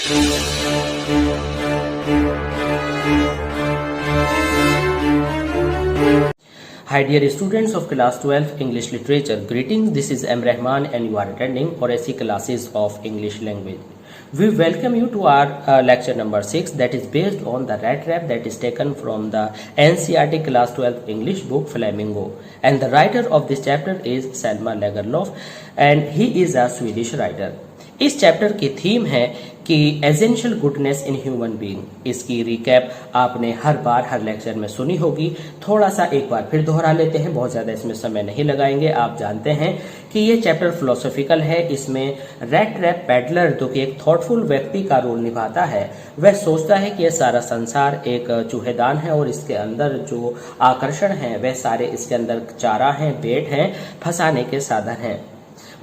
Hi dear students of class 12 English Literature, greetings. This is M. Rahman and you are attending Oracy classes of English language. We welcome you to our lecture number 6 that is based on the rat trap that is taken from the NCERT class 12 English book Flamingo, and the writer of this chapter is Selma Lagerlöf and he is a Swedish writer. इस chapter की theme है कि essential goodness in human being. इसकी recap आपने हर बार हर lecture में सुनी होगी, थोड़ा सा एक बार फिर दोहरा लेते हैं, बहुत ज़्यादा इसमें समय नहीं लगाएंगे। आप जानते हैं कि ये चैप्टर फिलोसॉफिकल है। इसमें रैट ट्रैप पैडलर जो कि एक थॉटफुल व्यक्ति का रोल निभाता है, वह सोचता है कि यह सारा संसार एक चूहेदान है और इसके अंदर जो आकर्षण है वह सारे इसके अंदर चारा हैं, बेट हैं, फंसाने के साधन हैं।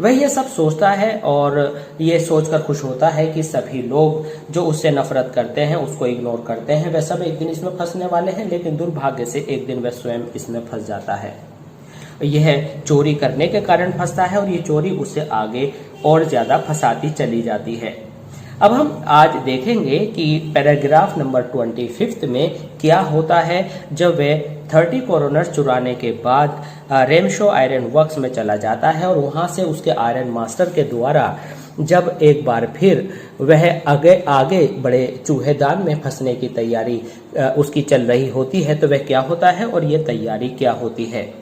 वह ये सब सोचता है और ये सोचकर खुश होता है कि सभी लोग जो उससे नफरत करते हैं, उसको इग्नोर करते हैं, वह सब एक दिन इसमें फंसने वाले हैं, लेकिन दुर्भाग्य से एक दिन वह स्वयं इसमें फंस जाता है। यह चोरी करने के कारण फंसता है और ये चोरी उसे आगे और ज्यादा फंसाती चली जाती है। अब हम आज देखेंगे कि पैराग्राफ नंबर 25 में क्या होता है जब वह 30 करोनर्स चुराने के बाद रेमशो आयरन वर्क्स में चला जाता है और वहां से उसके आयरन मास्टर के द्वारा जब एक बार फिर वह आगे बड़े चूहेदान में फंसने की तैयारी उसकी चल रही होती है, तो वह क्या होता है और ये तैयारी क्या होती है।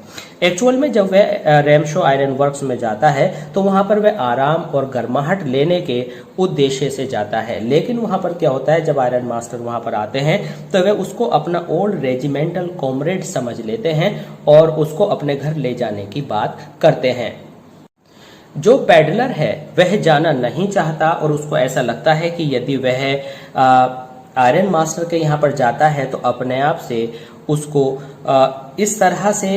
एक्चुअल में जब वह रेमशो आयरन वर्क्स में जाता है तो वहां पर वह आराम और गर्माहट लेने के उद्देश्य से जाता है, लेकिन वहां पर क्या होता है, जब आयरन मास्टर वहां पर आते हैं तो वह उसको अपना ओल्ड रेजिमेंटल कॉमरेड समझ लेते हैं और उसको अपने घर ले जाने की बात करते हैं। जो पैडलर है वह जाना नहीं चाहता और उसको ऐसा लगता है कि यदि वह आयरन मास्टर के यहाँ पर जाता है तो अपने आप से उसको इस तरह से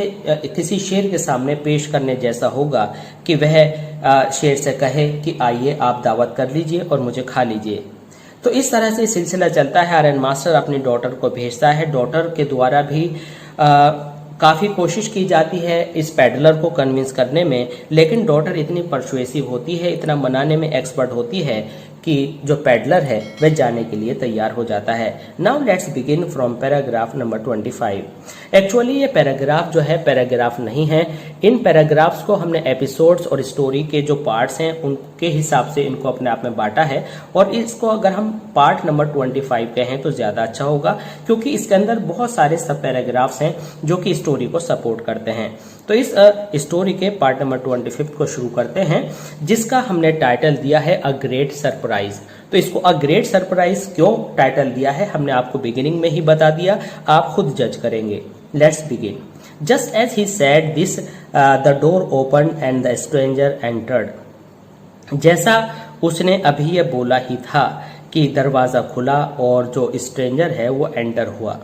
किसी शेर के सामने पेश करने जैसा होगा कि वह शेर से कहे कि आइए आप दावत कर लीजिए और मुझे खा लीजिए। तो इस तरह से सिलसिला चलता है। आयरन मास्टर अपनी डॉटर को भेजता है, डॉटर के द्वारा भी काफ़ी कोशिश की जाती है इस पैडलर को कन्विंस करने में, लेकिन डॉटर इतनी परसुएसिव होती है, इतना मनाने में एक्सपर्ट होती है कि जो पैडलर है वह जाने के लिए तैयार हो जाता है। Now let's begin from paragraph number 25। Actually ये पैराग्राफ जो है पैराग्राफ नहीं है, इन पैराग्राफ्स को हमने एपिसोड्स और स्टोरी के जो पार्ट्स हैं उनके हिसाब से इनको अपने आप में बांटा है, और इसको अगर हम पार्ट नंबर 25 कहें तो ज़्यादा अच्छा होगा, क्योंकि इसके अंदर बहुत सारे सब पैराग्राफ्स हैं जो कि स्टोरी को सपोर्ट करते हैं। तो इस स्टोरी के पार्ट नंबर 25 को शुरू करते हैं, जिसका हमने टाइटल दिया है अ ग्रेट सरप्राइज। तो इसको अ ग्रेट सरप्राइज क्यों टाइटल दिया है हमने आपको बिगिनिंग में ही बता दिया, आप खुद जज करेंगे। Let's begin. Just as he said this the door open and the stranger entered. जैसा उसने अभी ये बोला ही था कि दरवाजा खुला और जो स्ट्रेंजर है वो एंटर हुआ।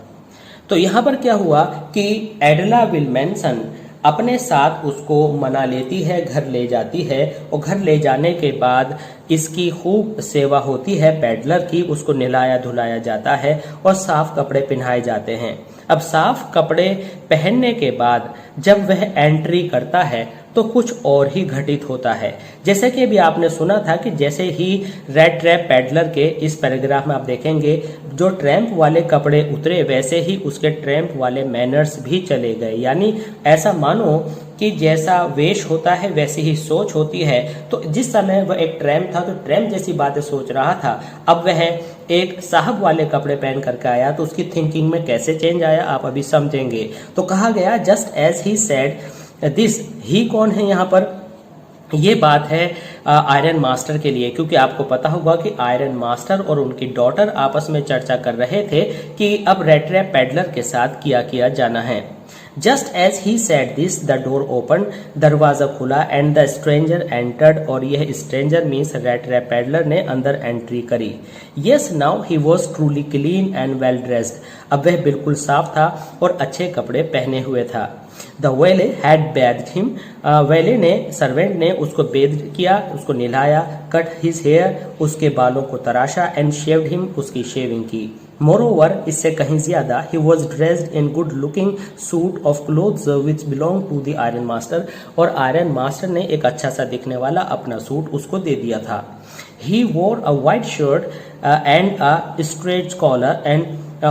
तो यहाँ पर क्या हुआ कि एडला विल्मेंसन अपने साथ उसको मना लेती है, घर ले जाती है, और घर ले जाने के बाद इसकी खूब सेवा होती है पैडलर की, उसको नहलाया धुलाया जाता है और साफ कपड़े पहनाए जाते हैं। अब साफ कपड़े पहनने के बाद जब वह एंट्री करता है तो कुछ और ही घटित होता है। जैसे कि अभी आपने सुना था कि जैसे ही रेड ट्रैप पैडलर के इस पैराग्राफ में आप देखेंगे जो ट्रैम्प वाले कपड़े उतरे, वैसे ही उसके ट्रैम्प वाले मैनर्स भी चले गए। यानी ऐसा मानो कि जैसा वेश होता है वैसी ही सोच होती है। तो जिस समय वह एक ट्रैम्प था तो ट्रैम्प जैसी बातें सोच रहा था, अब वह एक साहब वाले कपड़े पहन करके आया तो उसकी थिंकिंग में कैसे चेंज आया आप अभी समझेंगे। तो कहा गया just as he said this, he कौन है यहाँ पर, ये बात है आयरन मास्टर के लिए, क्योंकि आपको पता होगा कि आयरन मास्टर और उनकी डॉटर आपस में चर्चा कर रहे थे कि अब रेड ट्रैप पैडलर के साथ क्या किया जाना है। Just as he said this the door open, दरवाजा खुला, एंड द स्ट्रेंजर एंटर्ड, और यह stranger means rat trap peddler ने अंदर एंट्री करी। Yes now he was truly clean and well dressed, अब वह बिल्कुल साफ था और अच्छे कपड़े पहने हुए था। द वेले हैड बेथड हिम, वेले ने सर्वेंट ने उसको बेद किया, उसको नहलाया, कट हिज हेयर, उसके बालों को तराशा, एंड शेव्ड हिम, उसकी शेविंग की। मोरोवर, इससे कहीं ज्यादा, he was dressed in good looking suit of clothes which belong to the iron master, और आयरन मास्टर ने एक अच्छा सा दिखने वाला अपना सूट उसको दे दिया था। He wore a white shirt and a straight collar and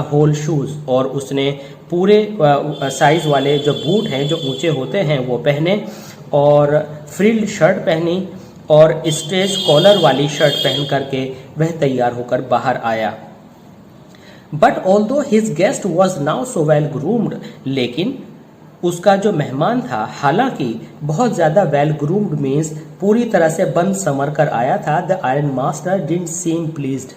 whole shoes, और उसने पूरे साइज वाले जो बूट हैं जो ऊंचे होते हैं वो पहने, और फ्रिल्ड शर्ट पहनी, और स्ट्रेच कॉलर वाली शर्ट पहन करके वह तैयार होकर बाहर आया। But although his guest was now so well groomed, लेकिन उसका जो मेहमान था हालांकि बहुत ज्यादा वेल ग्रूम्ड मीन्स पूरी तरह से बंद संवर कर आया था, the iron master didn't seam pleased.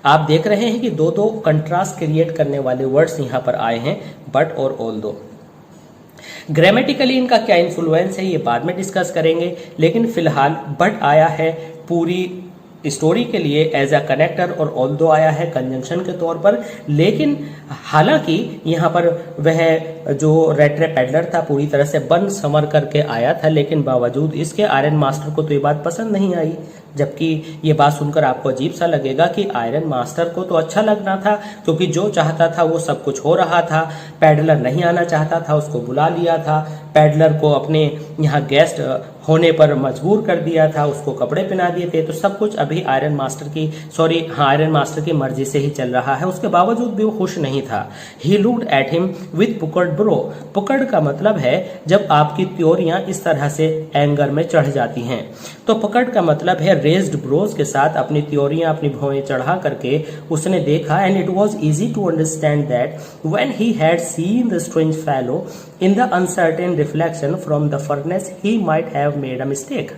आप देख रहे हैं कि दो दो कंट्रास्ट क्रिएट करने वाले वर्ड्स यहाँ पर आए हैं, बट और ऑल्दो। ग्रामेटिकली इनका क्या इन्फ्लुएंस है ये बाद में डिस्कस करेंगे, लेकिन फिलहाल बट आया है पूरी स्टोरी के लिए एज अ कनेक्टर, और ऑल्दो आया है कंजंक्शन के तौर पर। लेकिन हालांकि यहाँ पर वह जो रेड ट्रैप पेडलर था पूरी तरह से बन संवर करके आया था, लेकिन बावजूद इसके आयरन मास्टर को तो ये बात पसंद नहीं आई। जबकि ये बात सुनकर आपको अजीब सा लगेगा कि आयरन मास्टर को तो अच्छा लगना था, क्योंकि जो चाहता था वो सब कुछ हो रहा था। पेडलर नहीं आना चाहता था, उसको बुला लिया था, पेडलर को अपने यहाँ गेस्ट होने पर मजबूर कर दिया था, उसको कपड़े पहना दिए थे, तो सब कुछ अभी आयरन मास्टर की मर्जी से ही चल रहा है। उसके बावजूद भी वो खुश नहीं था। He looked at him with puckered brow. Puckered का मतलब है जब आपकी त्योरियां इस तरह से एंगर में चढ़ जाती हैं, तो पकड़ का मतलब है रेज्ड ब्रोज के साथ अपनी त्योरियां, अपनी भौएं चढ़ा करके उसने देखा। And it was easy to understand that when he had seen the strange fellow in the uncertain reflection from the furnace he might have made a mistake.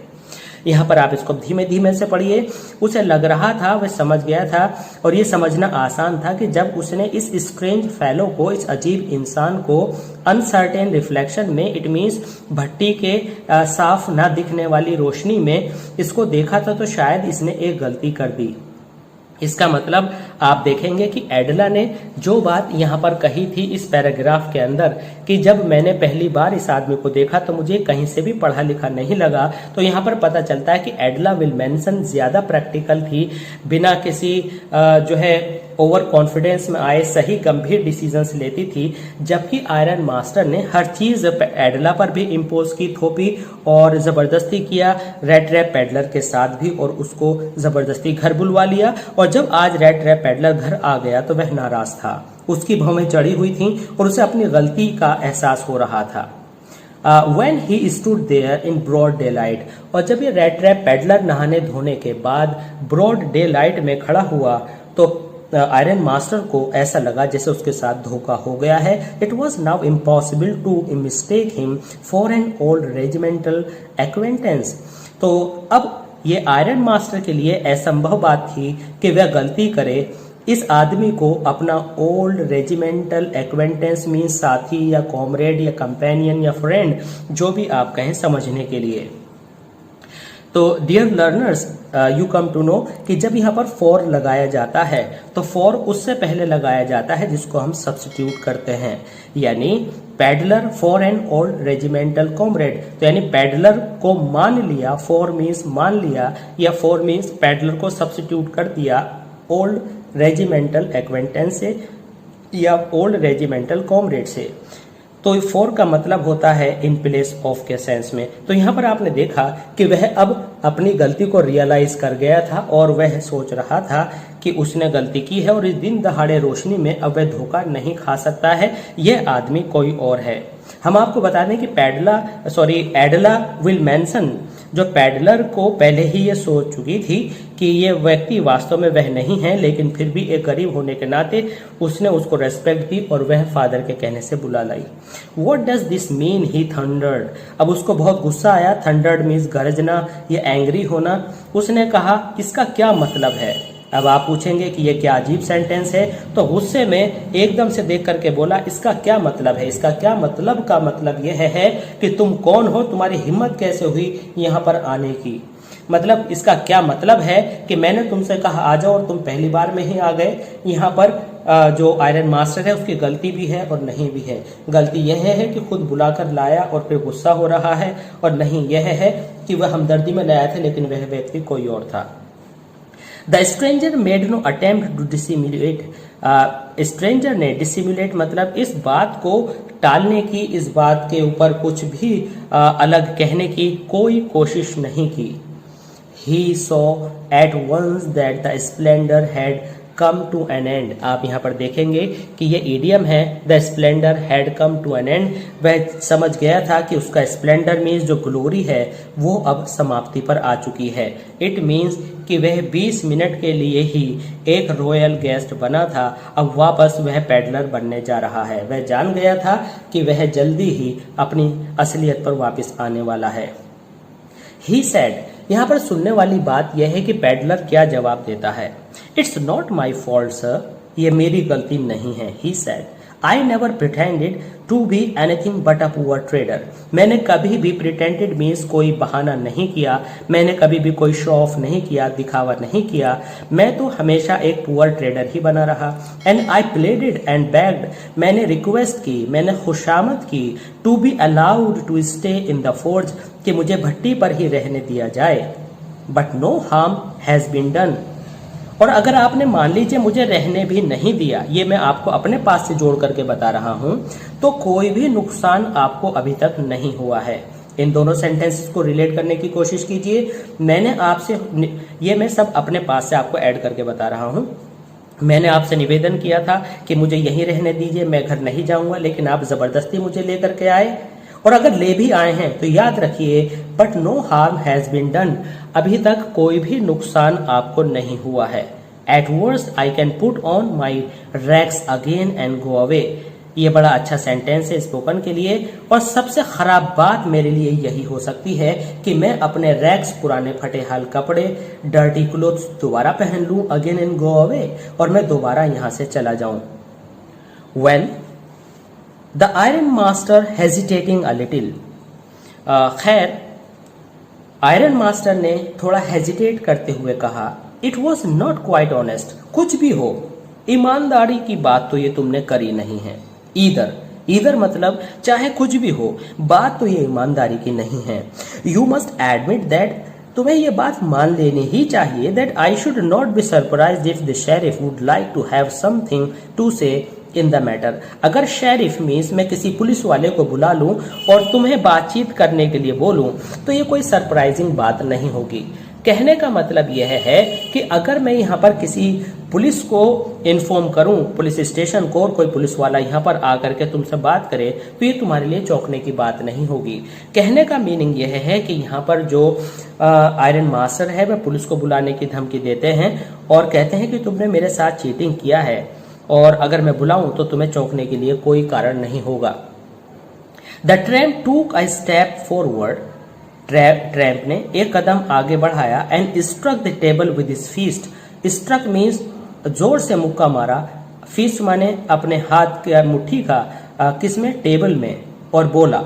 यहाँ पर आप इसको धीमे धीमे से पढ़िए। उसे लग रहा था, वह समझ गया था, और ये समझना आसान था कि जब उसने इस स्ट्रेंज फेलो को, इस अजीब इंसान को अनसर्टेन रिफ्लेक्शन में, इट मीन्स भट्टी के साफ ना दिखने वाली रोशनी में इसको देखा था, तो शायद इसने एक गलती कर दी। इसका मतलब आप देखेंगे कि एडला ने जो बात यहाँ पर कही थी इस पैराग्राफ के अंदर कि जब मैंने पहली बार इस आदमी को देखा तो मुझे कहीं से भी पढ़ा लिखा नहीं लगा, तो यहाँ पर पता चलता है कि एडला विल्मेंसन ज्यादा प्रैक्टिकल थी, बिना किसी जो है ओवर कॉन्फिडेंस में आए सही गंभीर डिसीजंस लेती थी, जबकि आयरन मास्टर ने हर चीज एडला पर भी इम्पोज की, थोपी और जबरदस्ती किया रेड ट्रैप पेडलर के साथ भी, और उसको जबरदस्ती घर बुलवा लिया। और जब आज रेड ट्रैप पेडलर घर आ गया तो वह नाराज था, उसकी भौवें चढ़ी हुई थी और उसे अपनी गलती का एहसास हो रहा था। When he stood there in broad daylight, और जब ये रेड ट्रैप पेडलर नहाने धोने के बाद ब्रॉड डे लाइट में खड़ा हुआ तो आयरन मास्टर को ऐसा लगा जैसे उसके साथ धोखा हो गया है। It was now impossible to mistake him for an old regimental acquaintance. तो अब ये आयरन मास्टर के लिए असंभव बात थी कि वह गलती करे, इस आदमी को अपना ओल्ड रेजिमेंटल एक्वेंटेंस मीन साथी या कॉमरेड या कंपेनियन या फ्रेंड, जो भी आप कहें समझने के लिए। तो dear learners, you come to know कि जब यहाँ पर फॉर लगाया जाता है तो फॉर उससे पहले लगाया जाता है जिसको हम सब्स्टिट्यूट करते हैं, यानी peddler for an old regimental comrade. तो यानी पैडलर को मान लिया, फॉर मीन्स मान लिया, या फॉर मीन्स पैडलर को सब्स्टिट्यूट कर दिया ओल्ड रेजिमेंटल एक्वेंटेंस से या ओल्ड रेजिमेंटल कॉमरेड से। तो फॉर का मतलब होता है इन प्लेस ऑफ के सेंस में। तो यहाँ पर आपने देखा कि वह अब अपनी गलती को रियलाइज कर गया था और वह सोच रहा था कि उसने गलती की है और इस दिन दहाड़े रोशनी में अब वह धोखा नहीं खा सकता है, यह आदमी कोई और है। हम आपको बता दें कि एडला विल्मेंसन जो पैडलर को पहले ही ये सोच चुकी थी कि ये व्यक्ति वास्तव में वह नहीं है, लेकिन फिर भी एक गरीब होने के नाते उसने उसको रेस्पेक्ट दी और वह फादर के कहने से बुला लाई। What does this mean? He thundered. अब उसको बहुत गुस्सा आया। थंडर्ड मीन्स गरजना या एंग्री होना। उसने कहा इसका क्या मतलब है। अब आप पूछेंगे कि ये क्या अजीब सेंटेंस है, तो गुस्से में एकदम से देख करके बोला इसका क्या मतलब है। इसका क्या मतलब का मतलब यह है कि तुम कौन हो, तुम्हारी हिम्मत कैसे हुई यहाँ पर आने की। मतलब इसका क्या मतलब है कि मैंने तुमसे कहा आ जाओ और तुम पहली बार में ही आ गए। यहाँ पर जो आयरन मास्टर है उसकी गलती भी है और नहीं भी है। गलती यह है कि खुद बुलाकर लाया और फिर गुस्सा हो रहा है, और नहीं यह है कि वह हमदर्दी में लाया था लेकिन वह व्यक्ति कोई और था। The stranger made no attempt to dissimulate. Stranger ने डिसिमुलेट मतलब इस बात को टालने की, इस बात के ऊपर कुछ भी अलग कहने की कोई कोशिश नहीं की। he saw at once that the splendor had come to an end। आप यहाँ पर देखेंगे कि ये इडियम है, the splendour had come to an end. वह समझ गया था कि उसका स्प्लेंडर मीन्स जो ग्लोरी है वो अब समाप्ति पर आ चुकी है। इट मीन्स कि वह 20 मिनट के लिए ही एक रॉयल गेस्ट बना था, अब वापस वह पैडलर बनने जा रहा है। वह जान गया था कि वह जल्दी ही अपनी असलियत पर वापस आने वाला है। ही सेड, यहाँ पर सुनने वाली बात यह है कि पैडलर क्या जवाब देता है। It's not my fault sir, ये मेरी गलती नहीं है। He said, I never pretended to be anything but a poor trader. मैंने कभी भी प्रिटेंडेड मीन्स कोई बहाना नहीं किया, मैंने कभी भी कोई शो ऑफ नहीं किया, दिखावा नहीं किया। मैं तो हमेशा एक पुअर ट्रेडर ही बना रहा। And I pleaded and begged, मैंने रिक्वेस्ट की, मैंने खुशामद की, to be allowed to stay in the forge, कि मुझे भट्टी पर ही रहने दिया जाए। But no harm has been done, और अगर आपने मान लीजिए मुझे रहने भी नहीं दिया, ये मैं आपको अपने पास से जोड़ करके बता रहा हूं, तो कोई भी नुकसान आपको अभी तक नहीं हुआ है। इन दोनों सेंटेंसेस को रिलेट करने की कोशिश कीजिए। मैंने आपसे, ये मैं सब अपने पास से आपको ऐड करके बता रहा हूं। मैंने आपसे निवेदन किया था कि मुझे यहीं रहने दीजिए, मैं घर नहीं जाऊंगा, लेकिन आप जबरदस्ती मुझे लेकर के आए, और अगर ले भी आए हैं तो याद रखिए, but no harm has been done, अभी तक कोई भी नुकसान आपको नहीं हुआ है। At worst I can put on my rags again and go away. ये बड़ा अच्छा सेंटेंस है स्पोकन के लिए, और सबसे खराब बात मेरे लिए यही हो सकती है कि मैं अपने रैक्स, पुराने फटे हाल कपड़े, डर्टी क्लोथ्स दोबारा पहन लूं, अगेन एंड गो अवे, और मैं दोबारा यहां से चला जाऊं। Well the iron master hesitating a little, खैर आयरन मास्टर ने थोड़ा हेजिटेट करते हुए कहा, it was not quite honest, कुछ भी हो, ईमानदारी की बात तो ये तुमने करी नहीं है। ईदर मतलब चाहे कुछ भी हो, बात तो ये ईमानदारी की नहीं है। यू मस्ट एडमिट दैट, तुम्हें ये बात मान लेनी ही चाहिए, that I should not be surprised if the sheriff would like to have something to say in the matter. अगर शेरिफ मीन्स मैं किसी पुलिस वाले को बुला लूं और तुम्हें बातचीत करने के लिए बोलूं, तो ये कोई सरप्राइजिंग बात नहीं होगी। कहने का मतलब यह है कि अगर मैं यहाँ पर किसी पुलिस को इन्फॉर्म करूं, पुलिस स्टेशन को, और कोई पुलिस वाला यहाँ पर आकर के तुमसे बात करे, तो ये तुम्हारे लिए चौंकने की बात नहीं होगी। कहने का मीनिंग यह है कि यहाँ पर जो आयरन मास्टर है वह पुलिस को बुलाने की धमकी देते हैं और कहते हैं कि तुमने मेरे साथ चीटिंग किया है, और अगर मैं बुलाऊं तो तुम्हें चौंकने के लिए कोई कारण नहीं होगा। द ट्रैम्प टूक अ स्टेप फॉरवर्ड, ट्रैम्प ने एक कदम आगे बढ़ाया, and struck the table with his fist. Struck means जोर से मुक्का मारा, फीस्ट माने अपने हाथ के मुट्ठी का, किसमें, टेबल में, और बोला,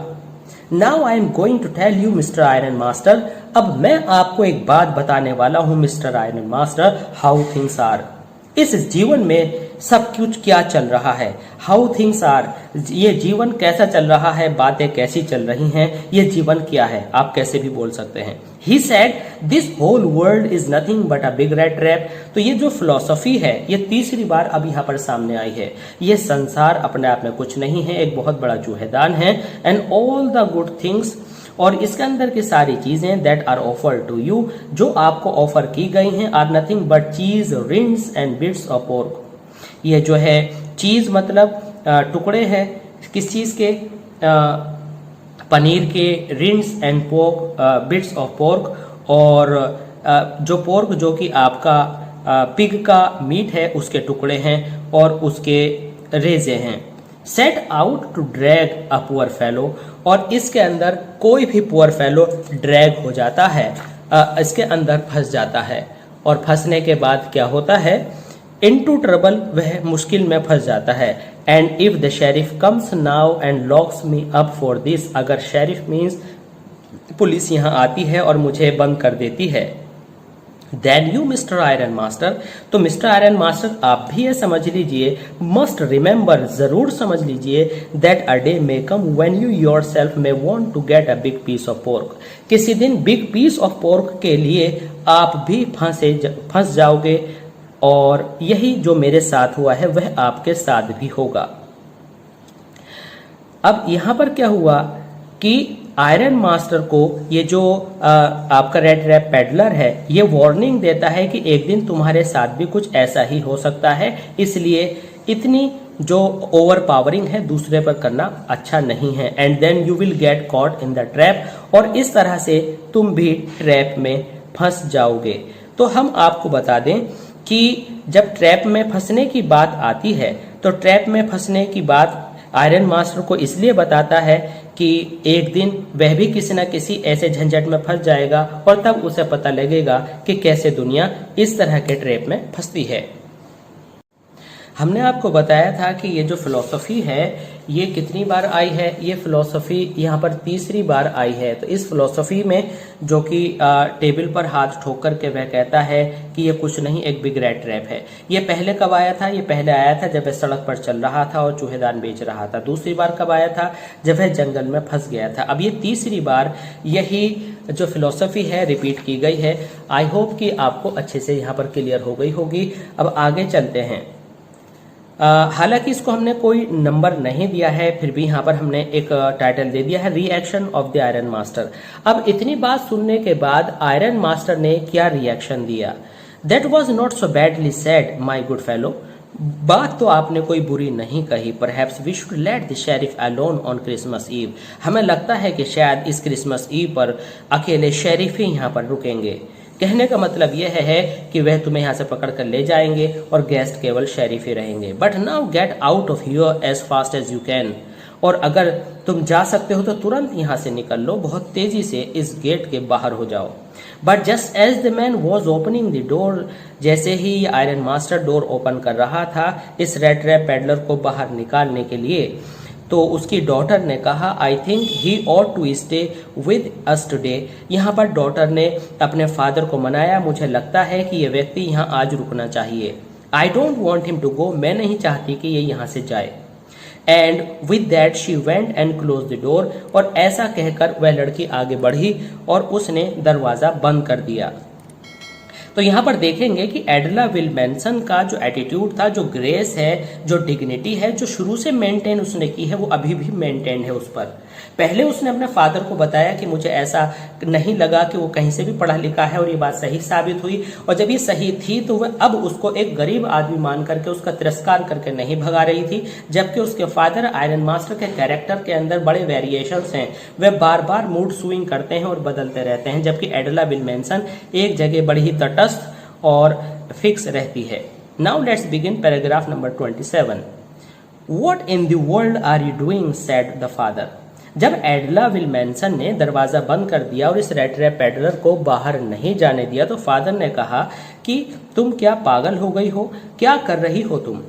now I am going to tell you mister iron master, अब मैं आपको एक बात बताने वाला हूं mister iron master, how things are, इस जीवन में सब कुछ क्या चल रहा है। हाउ थिंग्स आर, ये जीवन कैसा चल रहा है, बातें कैसी चल रही हैं, ये जीवन क्या है, आप कैसे भी बोल सकते हैं। He said this whole world is nothing but a big rat trap. तो ये जो फिलॉसफी है, ये तीसरी बार अब यहाँ पर सामने आई है। ये संसार अपने आप में कुछ नहीं है, एक बहुत बड़ा जूहेदान है, and all the good things, और इसके अंदर की सारी चीजें that are offer to you, जो आपको ऑफर की गई हैं, are nothing but cheese, rinds and bits of pork. ये जो है चीज मतलब टुकड़े हैं, किस चीज के, पनीर के, rinse and pork, bits of pork, और जो पोर्क जो कि आपका पिग का मीट है उसके टुकड़े हैं और उसके रेजे हैं। Set out to drag a poor fellow, और इसके अंदर कोई भी पुअर फेलो ड्रैग हो जाता है, इसके अंदर फंस जाता है, और फंसने के बाद क्या होता है, इनटू ट्रबल, वह मुश्किल में फंस जाता है। And if the sheriff comes now and locks me up for this, अगर शेरिफ मीन्स पुलिस यहाँ आती है और मुझे बंद कर देती है, then you mister iron master, तो मिस्टर आयरन मास्टर आप भी ये समझ लीजिए, मस्ट रिमेंबर, जरूर समझ लीजिए, that a day may come when you yourself may want to get a big piece of pork, किसी दिन बिग पीस ऑफ पोर्क के लिए आप भी फंस जाओगे, और यही जो मेरे साथ हुआ है वह आपके साथ भी होगा। अब यहां पर क्या हुआ कि आयरन मास्टर को ये जो आपका रेड ट्रैप पेडलर है ये वार्निंग देता है कि एक दिन तुम्हारे साथ भी कुछ ऐसा ही हो सकता है, इसलिए इतनी जो ओवर पावरिंग है दूसरे पर करना अच्छा नहीं है, and then you will get caught in the trap, और इस तरह से तुम भी ट्रैप में फंस जाओगे। तो हम आपको बता दें कि जब ट्रैप में फंसने की बात आती है तो ट्रैप में फंसने की बात आयरन मास्टर को इसलिए बताता है कि एक दिन वह भी किसी न किसी ऐसे झंझट में फंस जाएगा और तब उसे पता लगेगा कि कैसे दुनिया इस तरह के ट्रैप में फंसती है। हमने आपको बताया था कि ये जो फिलॉसफी है ये कितनी बार आई है, ये फिलॉसफी यहाँ पर तीसरी बार आई है। तो इस फिलॉसफी में जो कि टेबल पर हाथ ठोक कर के वह कहता है कि ये कुछ नहीं, एक बिग रेड ट्रैप है। ये पहले कब आया था? ये पहले आया था जब वह सड़क पर चल रहा था और चूहेदान बेच रहा था। दूसरी बार कब आया था? जब वह जंगल में फंस गया था। अब ये तीसरी बार यही जो फिलॉसफी है रिपीट की गई है। आई होप कि आपको अच्छे से यहाँ पर क्लियर हो गई होगी। अब आगे चलते हैं। हालांकि इसको हमने कोई नंबर नहीं दिया है, फिर भी यहाँ पर हमने एक टाइटल दे दिया है, reaction of the iron master. अब इतनी बात सुनने के बाद आयरन मास्टर ने क्या रिएक्शन दिया? That was not so badly said my good fellow. बात तो आपने कोई बुरी नहीं कही। Perhaps we should let the sheriff alone on Christmas Eve. हमें लगता है कि शायद इस क्रिसमस ईव पर अकेले शेरिफ ही यहाँ पर रुकेंगे। कहने का मतलब यह है कि वह तुम्हें यहाँ से पकड़ कर ले जाएंगे और गेस्ट केवल शेरिफ ही रहेंगे। But now get out of here as fast as you can. और अगर तुम जा सकते हो तो तुरंत यहाँ से निकल लो, बहुत तेजी से इस गेट के बाहर हो जाओ। But just as the man was opening the door, जैसे ही आयरन मास्टर डोर ओपन कर रहा था इस रेड ट्रैप पेडलर को बाहर निकालने के लिए, तो उसकी डॉटर ने कहा I think he ought to stay with us today. यहाँ पर डॉटर ने अपने फादर को मनाया, मुझे लगता है कि ये व्यक्ति यहाँ आज रुकना चाहिए। I don't want him to go, मैं नहीं चाहती कि ये यहाँ से जाए। And with that she went and close the door, और ऐसा कहकर वह लड़की आगे बढ़ी और उसने दरवाजा बंद कर दिया। तो यहाँ पर देखेंगे कि एडला विल्मेंसन का जो एटीट्यूड था, जो ग्रेस है, जो डिग्निटी है, जो शुरू से मेंटेन उसने की है, वो अभी भी मेंटेन है उस पर। पहले उसने अपने फादर को बताया कि मुझे ऐसा नहीं लगा कि वो कहीं से भी पढ़ा लिखा है, और ये बात सही साबित हुई। और जब ये सही थी तो वह अब उसको एक गरीब आदमी मान करके उसका तिरस्कार करके नहीं भगा रही थी। जबकि उसके फादर आयरन मास्टर के कैरेक्टर के अंदर बड़े वेरिएशंस हैं, वे बार बार मूड स्विंग करते हैं और बदलते रहते हैं, जबकि एडला विल्मेंसन एक जगह बड़ी ही तटस्थ और फिक्स रहती है। Now let's begin paragraph number 27। What in the world are you doing? said the father. जब एडला विल्मेंसन ने दरवाजा बंद कर दिया और इस रेड ट्रैप पेडलर को बाहर नहीं जाने दिया, तो फादर ने कहा कि तुम क्या पागल हो गई हो, क्या कर रही हो तुम?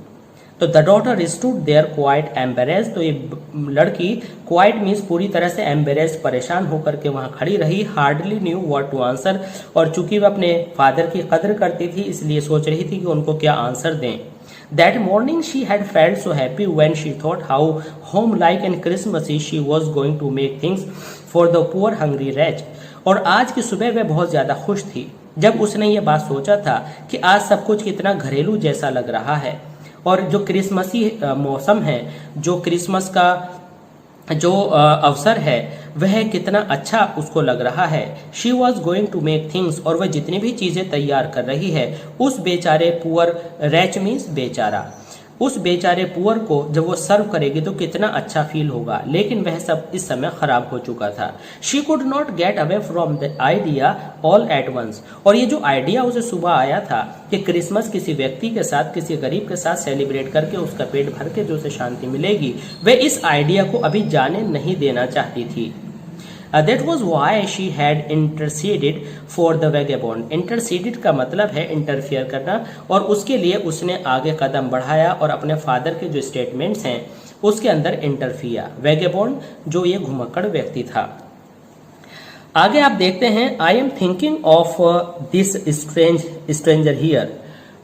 तो the daughter stood there quite embarrassed. तो ये लड़की क्वाइट मीन्स पूरी तरह से एम्बेरेस्ड, परेशान होकर के वहां खड़ी रही। Hardly knew what to answer, और चूंकि वह अपने फादर की कदर करती थी इसलिए सोच रही थी कि उनको क्या आंसर दें। That morning she had felt so happy when she thought how home-like and Christmassy she was going to make things for the poor hungry wretch. और आज की सुबह वह बहुत ज्यादा खुश थी जब उसने ये बात सोचा था कि आज सब कुछ कितना घरेलू जैसा लग रहा है, और जो क्रिसमसी मौसम है, जो क्रिसमस का जो अवसर है वह कितना अच्छा उसको लग रहा है। She was going to make things, और वह जितनी भी चीजें तैयार कर रही है उस बेचारे पुअर, रैच मीन्स बेचारा, उस बेचारे पुअर को जब वो सर्व करेगी तो कितना अच्छा फील होगा। लेकिन वह सब इस समय खराब हो चुका था। She could not get away from the idea all at once, और ये जो आइडिया उसे सुबह आया था कि क्रिसमस किसी व्यक्ति के साथ, किसी गरीब के साथ सेलिब्रेट करके उसका पेट भर के जो उसे शांति मिलेगी, वह इस आइडिया को अभी जाने नहीं देना चाहती थी। That was why she had interceded for the vagabond. Interceded का मतलब है इंटरफियर करना, और उसके लिए उसने आगे कदम बढ़ाया और अपने फादर के जो स्टेटमेंट्स हैं उसके अंदर इंटरफियर। वैगेबॉन्ड जो ये घुमक्कड़ व्यक्ति था। आगे आप देखते हैं, I am thinking of this stranger here.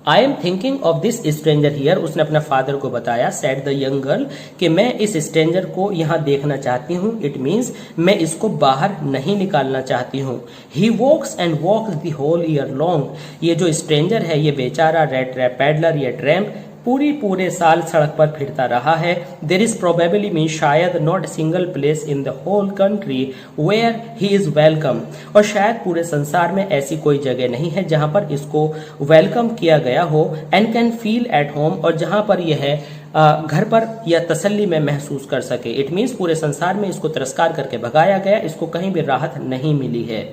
I am thinking of this stranger here, उसने अपने फादर को बताया, सेड द यंग गर्ल, कि मैं इस स्ट्रेंजर को यहाँ देखना चाहती हूँ। इट मीन्स मैं इसको बाहर नहीं निकालना चाहती हूँ। He walks and walks the whole year long. ये जो स्ट्रेंजर है, ये बेचारा रेड ट्रैप पैडलर, ये ट्रैम्प पूरे साल सड़क पर फिरता रहा है। देर इज प्रोबेबली मीन शायद not single place in the whole country where he is welcome, और शायद पूरे संसार में ऐसी कोई जगह नहीं है जहां पर इसको वेलकम किया गया हो, and can feel at home, और जहां पर यह घर पर या तसल्ली में महसूस कर सके। इट मीन्स पूरे संसार में इसको तिरस्कार करके भगाया गया, इसको कहीं भी राहत नहीं मिली है।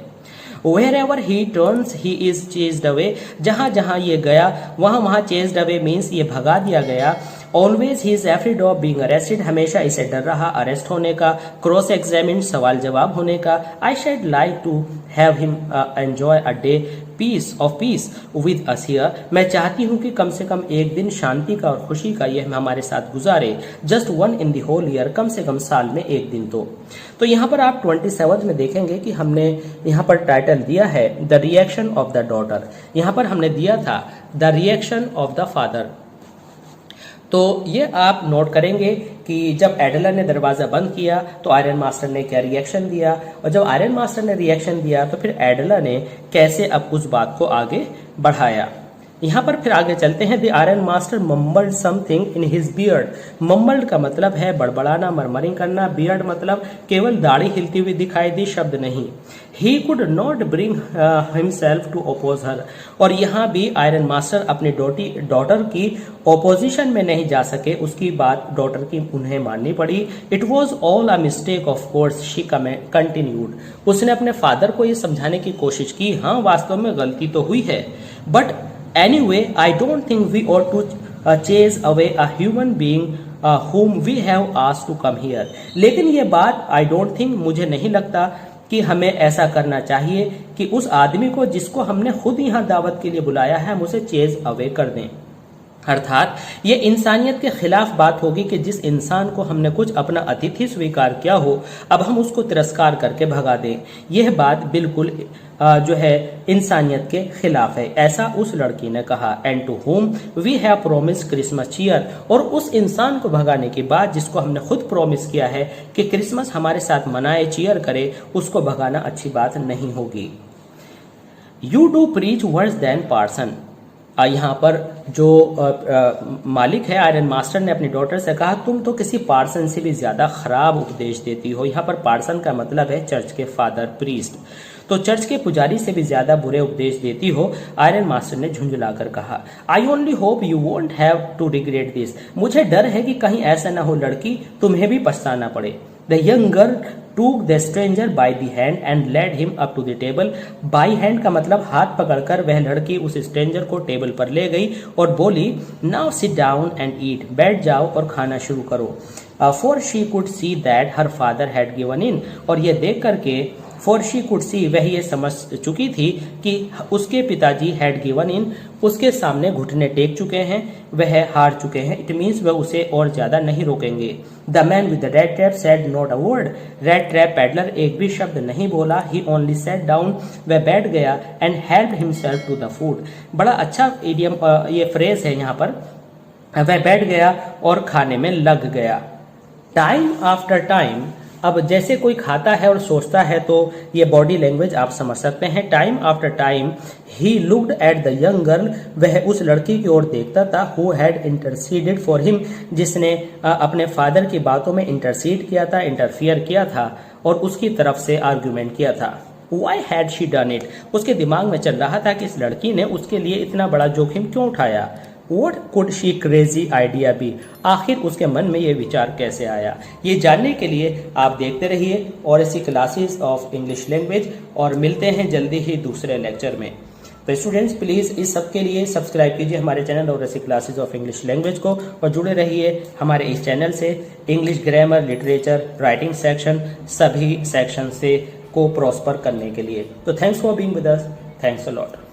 Wherever he turns he is chased away, जहां जहां ये गया वहां chased away means ये भगा दिया गया। Always he is afraid of being arrested, हमेशा इसे डर रहा अरेस्ट होने का। Cross examined, सवाल जवाब होने का। I should like to have him enjoy a day of peace with us here, मैं चाहती हूँ कि कम से कम एक दिन शांति का और खुशी का यह हमारे साथ गुजारे। Just one in the whole year, कम से कम साल में एक दिन तो यहाँ पर आप 27 में देखेंगे कि हमने यहाँ पर टाइटल दिया है the reaction of the daughter, यहाँ पर हमने दिया था the reaction of the father. तो ये आप नोट करेंगे कि जब एडलर ने दरवाजा बंद किया तो आयरन मास्टर ने क्या रिएक्शन दिया, और जब आयरन मास्टर ने रिएक्शन दिया तो फिर एडलर ने कैसे अब उस बात को आगे बढ़ाया। यहाँ पर फिर आगे चलते हैं। The iron master mumbled something in his beard, mumbled का मतलब है बड़बड़ाना, मरमरिंग करना, बियर्ड मतलब केवल दाढ़ी हिलती हुई दिखाई दी, शब्द नहीं। He could not bring himself to oppose her, और यहाँ भी आयरन मास्टर अपनी डॉटर की ओपोजिशन में नहीं जा सके, उसकी बात डॉटर की उन्हें माननी पड़ी। It was all a mistake of course she continued, उसने अपने फादर को ये समझाने की कोशिश की, हाँ वास्तव में गलती तो हुई है, but anyway I don't think we ought to chase away a human being whom we have asked to come here, लेकिन ये बात I don't think, मुझे नहीं लगता कि हमें ऐसा करना चाहिए कि उस आदमी को जिसको हमने खुद यहाँ दावत के लिए बुलाया है हम उसे चेज अवे कर दें। अर्थात ये इंसानियत के खिलाफ बात होगी कि जिस इंसान को हमने कुछ अपना अतिथि स्वीकार किया हो अब हम उसको तिरस्कार करके भगा दें, यह बात बिल्कुल जो है इंसानियत के खिलाफ है, ऐसा उस लड़की ने कहा। And to whom we have promise Christmas cheer, और उस इंसान को भगाने के बाद जिसको हमने खुद प्रॉमिस किया है कि क्रिसमस हमारे साथ मनाए, चीयर करे, उसको भगाना अच्छी बात नहीं होगी। You do preach worse than parson, यहाँ पर जो मालिक है आयरन मास्टर ने अपनी डॉटर से कहा तुम तो किसी पार्सन से भी ज्यादा खराब उपदेश देती हो। यहाँ पर पार्सन का मतलब है चर्च के फादर, प्रीस्ट, तो चर्च के पुजारी से भी ज्यादा बुरे उपदेश देती हो। आयरन मास्टर ने झुंझलाकर कहा I only hope you won't have to regret this, मुझे डर है कि कहीं ऐसा ना हो लड़की तुम्हें भी पछताना पड़े। The young girl took the stranger by the hand and led him up to the table, by hand का मतलब हाथ पकड़कर वह लड़की उस स्ट्रेंजर को टेबल पर ले गई और बोली now sit down and eat, बैठ जाओ और खाना शुरू करो। for she could see that her father had given in, और ये देख करके for she could see वह ये समझ चुकी थी कि उसके पिताजी had given in, उसके सामने घुटने टेक चुके हैं, वह हार चुके हैं। इट मीन्स वह उसे और ज्यादा नहीं रोकेंगे। The man with the red trap said not a word, red trap peddler एक भी शब्द नहीं बोला। ही ओनली सेट डाउन, वह बैठ गया, and helped himself to the food, बड़ा अच्छा इडियम ये फ्रेज है यहाँ पर, वह बैठ गया और खाने में लग गया। टाइम आफ्टर टाइम, अब जैसे कोई खाता है और सोचता है तो ये बॉडी लैंग्वेज आप समझ सकते हैं। Time after time he looked at the young girl, वह उस लड़की की ओर देखता था। Who had interceded for him, जिसने अपने फादर की बातों में इंटरसीड किया था, इंटरफियर किया था और उसकी तरफ से आर्ग्यूमेंट किया था। Why had she done it? उसके दिमाग में चल रहा था कि इस लड़की ने उसके लिए इतना बड़ा जोखिम क्यों उठाया। What could she crazy idea be? आखिर उसके मन में ये विचार कैसे आया। ये जानने के लिए आप देखते रहिए और ऐसी क्लासेस ऑफ इंग्लिश लैंग्वेज, और मिलते हैं जल्दी ही दूसरे लेक्चर में। तो स्टूडेंट्स प्लीज़ इस सब के लिए सब्सक्राइब कीजिए हमारे चैनल और ऐसी क्लासेस ऑफ इंग्लिश लैंग्वेज को, और जुड़े रहिए हमारे इस चैनल से। English grammar, literature, writing section, सभी सेक्शन से को प्रॉस्पर करने के लिए। तो thanks for being with us, thanks a lot.